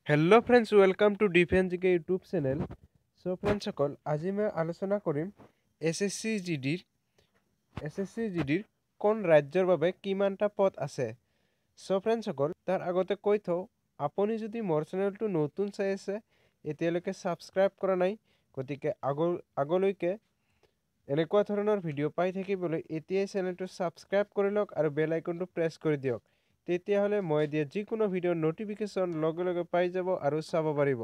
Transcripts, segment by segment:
Hello friends, welcome to Defense GK YouTube channel. So friends সকল আজি মই আলোচনা কৰিম SSC GDৰ কোন ৰাজ্যৰ বাবে কিমানটা পদ আছে। So friends সকল তাৰ আগতে কৈ থওঁ আপুনি যদি মোৰ চেনেলটো নতুন চাই আছে এতিয়ালৈকে সাবস্ক্ৰাইব কৰা নাই গতিকে আগলৈকে এনেকুৱা ধৰণৰ ভিডিঅ' পাই থাকিবলৈ এতিয়াই চেনেলটো সাবস্ক্ৰাইব কৰি লওক আৰু বেল আইকনটো প্ৰেছ কৰি দিয়ক। তেতিয়াহ'লে মই দিয়া যিকোনো ভিডিঅ'ৰ নটিফিকেশ্যন লগে লগে পাই যাব আৰু চাব পাৰিব।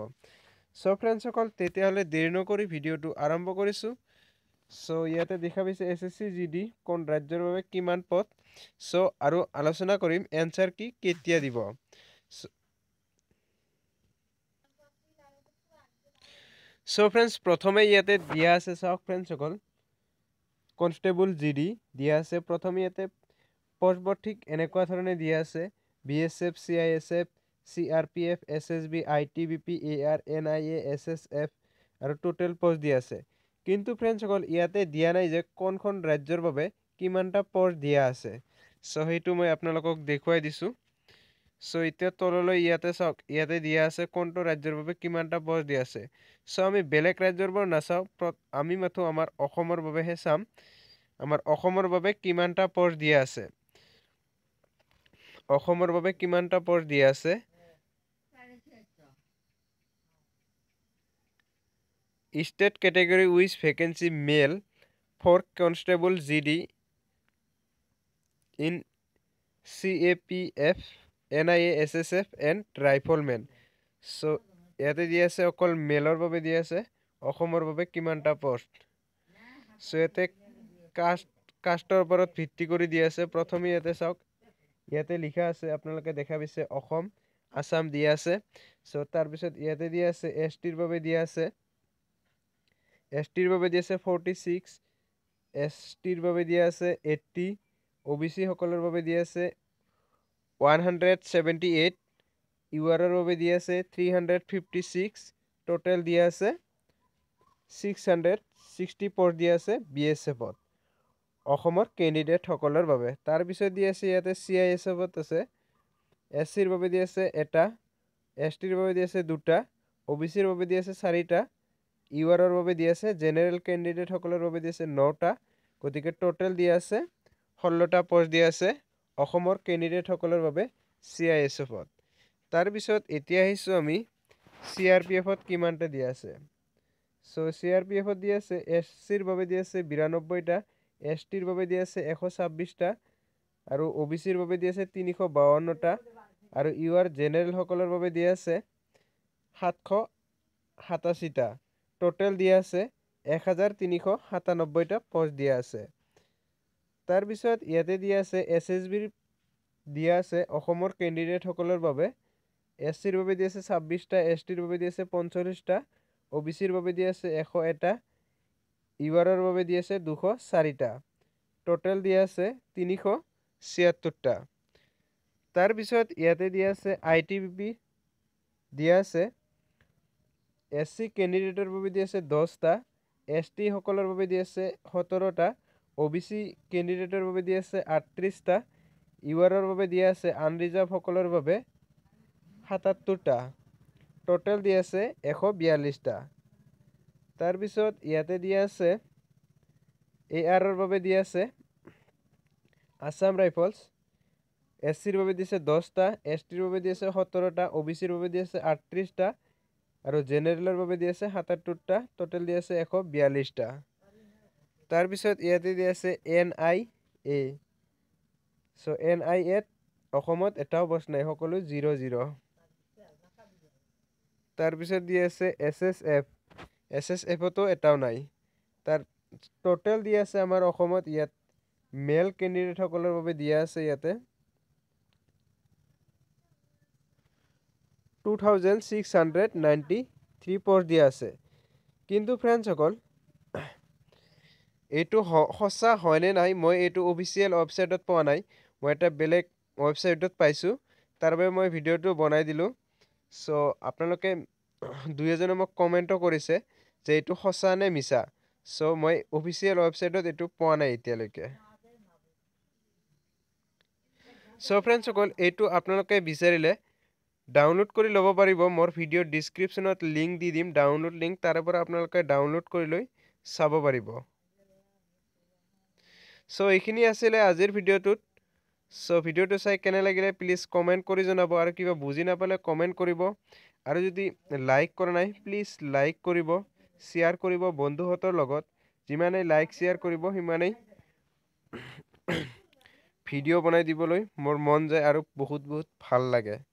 চ' ফ্ৰেণ্ডসকল তেতিয়াহ'লে দেৰি নকৰি ভিডিঅ'টো আৰম্ভ কৰিছোঁ। চ' ইয়াতে দেখা পাইছে SSC GD কোন ৰাজ্যৰ বাবে কিমান পদ। চ' আৰু আলোচনা কৰিম এনচাৰ কি কেতিয়া দিব। চ' ফ্ৰেণ্ডছ প্ৰথমে ইয়াতে দিয়া আছে চাওক ফ্ৰেণ্ডসকল কনষ্টেবল GD দিয়া আছে প্ৰথমে ইয়াতে পষ্টবোৰ ঠিক এনেকুৱা ধৰণে দিয়া আছে BSF CISF CRPF SSB ITBP AR NIA SSF আৰু টোটেল পোষ্ট দিয়া আছে কিন্তু ফ্ৰেণ্ডসকল ইয়াতে দিয়া নাই যে কোনখন ৰাজ্যৰ বাবে কিমানটা পোষ্ট দিয়া আছে চ' সেইটো মই আপোনালোকক দেখুৱাই দিছোঁ চ' এতিয়া তললৈ ইয়াতে চাওক ইয়াতে দিয়া আছে কোনটো ৰাজ্যৰ বাবে কিমানটা পোষ্ট দিয়া আছে চ' আমি বেলেগ ৰাজ্যৰ পৰা নাচাওঁ আমি মাথো আমাৰ অসমৰ বাবেহে চাম আমাৰ অসমৰ বাবে কিমানটা পোষ্ট দিয়া আছে অসমৰ বাবে কিমানটা পোষ্ট দিয়া আছে State category with vacancy male for constable GD in CAPF NIA SSF and rifleman so ইয়াতে দিয়া আছে অকল মেলৰ বাবে দিয়া আছে অসমৰ বাবে কিমানটা পোষ্ট so ইয়াতে কাষ্টৰ ওপৰত ভিত্তি কৰি দিয়া আছে প্ৰথমে ইয়াতে চাওক ইয়াতে লিখা আছে আপোনালোকে দেখা পাইছে অসম আসাম দিয়া আছে চ' তাৰপিছত ইয়াতে দিয়া আছে STৰ বাবে দিয়া আছে STৰ বাবে দিয়া আছে 46 STৰ বাবে দিয়া আছে 80 OBC সকলৰ বাবে দিয়া আছে 178 URৰ বাবে দিয়া আছে 356 টোটেল দিয়া আছে 664 দিয়া আছে BSFত অসমৰ কেণ্ডিডেট সকলৰ বাবে তাৰ পিছত দিয়া আছে ইয়াতে CISFত আছে SCৰ বাবে দিয়া আছে এটা STৰ বাবে দিয়া আছে দুটা OBCৰ বাবে দিয়া আছে চাৰিটা URৰ বাবে দিয়া আছে জেনেৰেল কেণ্ডিডেট সকলৰ বাবে দিয়া আছে 9টা গতিকে টোটেল দিয়া আছে 16টা পোষ্ট দিয়া আছে অসমৰ কেণ্ডিডেট সকলৰ বাবে CISFত তাৰ পিছত এতিয়া আহিছো আমি CRPFত কিমানটা দিয়া আছে চ' CRPFত দিয়া আছে SCৰ বাবে দিয়া আছে 92টা STৰ বাবে দিয়া আছে 126টা আৰু OBCৰ বাবে দিয়া আছে 352টা আৰু UR জেনেৰেল সকলৰ বাবে দিয়া আছে 787টা টোটেল দিয়া আছে 1397টা পোষ্ট দিয়া আছে তাৰ পিছত ইয়াতে দিয়া আছে SSBৰ দিয়া আছে অসমৰ কেণ্ডিডেট সকলৰ বাবে SCৰ বাবে দিয়া আছে 26টা STৰ বাবে দিয়া আছে 45টা OBCৰ বাবে দিয়া আছে 101টা URৰ বাবে দিয়া আছে 204টা টোটেল দিয়া আছে 376টা তাৰ পিছত ইয়াতে দিয়া আছে ITBP দিয়া আছে SC কেণ্ডিডেটৰ বাবে দিয়া আছে 10টা ST সকলৰ বাবে দিয়া আছে 17টা OBC কেণ্ডিডেটৰ বাবে দিয়া আছে 38টা URৰ বাবে দিয়া আছে আনৰিজাৰ্ভ সকলৰ বাবে 77টা টোটেল দিয়া আছে 142টা তাৰ পিছত ইয়াতে দিয়া আছে ARৰ বাবে দিয়া আছে আসাম ৰাইফলছ SCৰ বাবে দিছে 10টা STৰ বাবে দিছে 17টা OBCৰ বাবে দিছে 38টা আৰু জেনেৰেলৰ বাবে দি আছে 77টা টোটেল দি আছে 142টা তাৰ পিছত ইয়াতে দি আছে NIA সো NIA অসমত এটাও পোষ্ট নাই সকলো 00 তাৰ পিছত দি আছে SSFতো এটাও নাই তাৰ টোটেল দি আছে আমাৰ অসমত ইয়াত মেল কেণ্ডিডেট সকলৰ বাবে দিয়া আছে ইয়াতে 2693 পোষ্ট দিয়া আছে কিন্তু ফ্ৰেণ্ডছ সকল এইটো সঁচা হয়নে নাই মই এইটো অফিচিয়েল ওয়েবসাইটত পোৱা নাই মই এটা বেলেগ ওয়েবসাইটত পাইছো তাৰ বাবে মই ভিডিওটো বনাই দিলো সো আপোনালোকে দুই এজনে মোক কমেন্টও কৰিছে যে এইটো সঁচা নে মিছা সো মই অফিচিয়েল ওয়েবসাইটত এইটো পোৱা নাই এতিয়ালৈকে সো ফ্ৰেণ্ডছ সকল এইটো আপোনালোকে বিচাৰিলে ডাউনলোড কৰি ল'ব পাৰিব মোৰ ভিডিঅ'ৰ ডিছক্ৰিপশ্যনত লিংক দি দিম ডাউনলোড লিংক তাৰে পৰা আপোনালোকে ডাউনলোড কৰি লৈ চাব পাৰিব সো এইখিনি আছিল আজিৰ ভিডিঅ'টোত সো ভিডিঅ'টো চাই কেনে লাগিলে প্লিজ কমেন্ট কৰি জনাব আৰু কিবা বুজি নাপালে কমেন্ট কৰিব আৰু যদি লাইক কৰা নাই প্লিজ লাইক কৰিব শ্বেয়াৰ কৰিব বন্ধুহঁতৰ লগত যিমানেই লাইক শ্বেয়াৰ কৰিব সিমানেই ভিডিঅ' বনাই দিবলৈ মোৰ মন যায় আৰু বহুত ভাল লাগে